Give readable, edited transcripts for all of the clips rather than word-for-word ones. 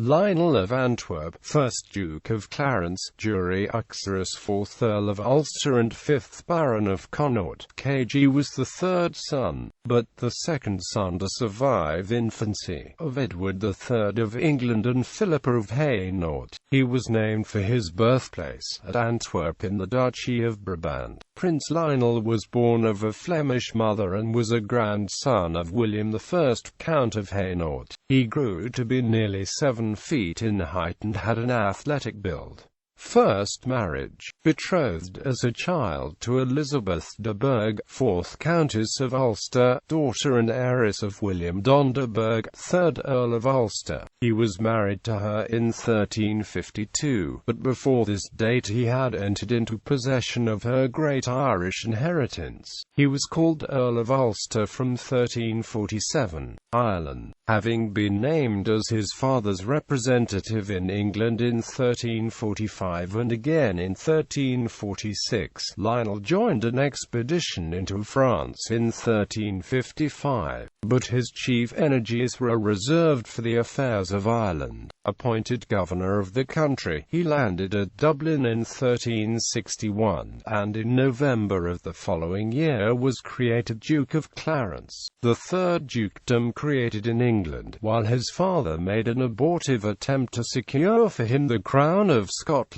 Lionel of Antwerp, 1st Duke of Clarence, jure, uxoris, 4th Earl of Ulster and 5th Baron of Connaught. KG was the third son, but the second son to survive infancy, of Edward III of England and Philippa of Hainaut. He was named for his birthplace, at Antwerp in the Duchy of Brabant. Prince Lionel was born of a Flemish mother and was a grandson of William I, Count of Hainaut. He grew to be nearly 7 feet in height and had an athletic build. First marriage. Betrothed as a child to Elizabeth de Burgh, 4th Countess of Ulster, daughter and heiress of William de Burgh, 3rd Earl of Ulster. He was married to her in 1352, but before this date he had entered into possession of her great Irish inheritance. He was called Earl of Ulster from 1347, Ireland, having been named as his father's representative in England in 1345 and again in 1346. Lionel joined an expedition into France in 1355, but his chief energies were reserved for the affairs of Ireland. Appointed governor of the country, he landed at Dublin in 1361, and in November of the following year was created Duke of Clarence, the third dukedom created in England, while his father made an abortive attempt to secure for him the crown of Scotland.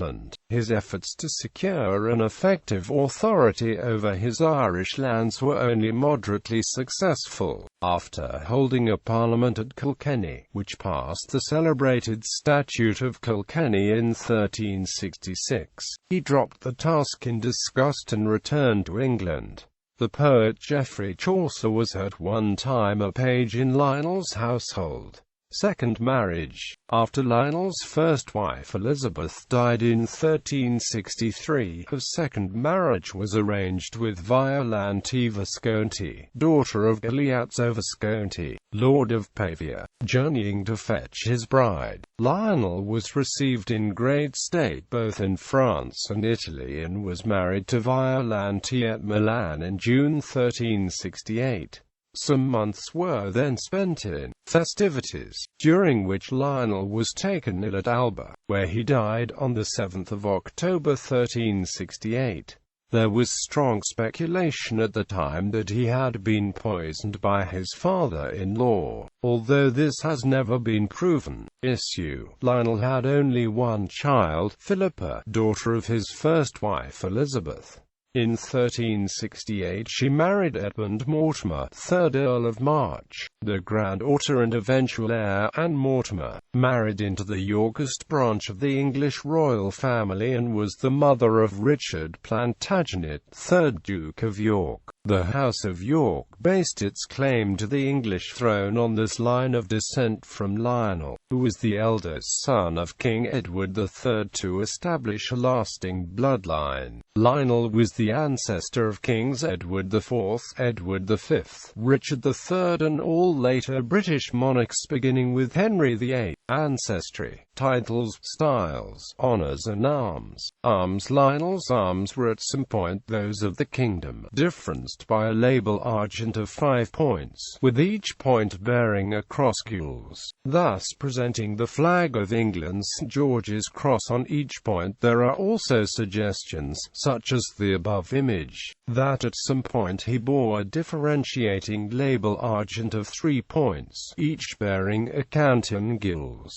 His efforts to secure an effective authority over his Irish lands were only moderately successful. After holding a parliament at Kilkenny, which passed the celebrated Statute of Kilkenny in 1366, he dropped the task in disgust and returned to England. The poet Geoffrey Chaucer was at one time a page in Lionel's household. Second marriage. After Lionel's first wife Elizabeth died in 1363, a second marriage was arranged with Violante Visconti, daughter of Galeazzo Visconti, Lord of Pavia. Journeying to fetch his bride, Lionel was received in great state both in France and Italy and was married to Violante at Milan in June 1368. Some months were then spent in festivities, during which Lionel was taken ill at Alba, where he died on the 7th of October 1368. There was strong speculation at the time that he had been poisoned by his father-in-law, although this has never been proven. Lionel had only one child, Philippa, daughter of his first wife Elizabeth. In 1368 she married Edmund Mortimer, 3rd Earl of March, the granddaughter and eventual heir, and Mortimer married into the Yorkist branch of the English royal family and was the mother of Richard Plantagenet, 3rd Duke of York. The House of York based its claim to the English throne on this line of descent from Lionel, who was the eldest son of King Edward III, to establish a lasting bloodline. Lionel was the ancestor of Kings Edward IV, Edward V, Richard III and all later British monarchs beginning with Henry VIII. Ancestry, titles, styles, honours and arms. Lionel's arms were at some point those of the kingdom, differenced by a label argent of 5 points, with each point bearing a cross gules, thus presenting the flag of England's St. George's cross on each point. There are also suggestions, such as the above image, that at some point he bore a differentiating label argent of 3 points, each bearing a canton gules.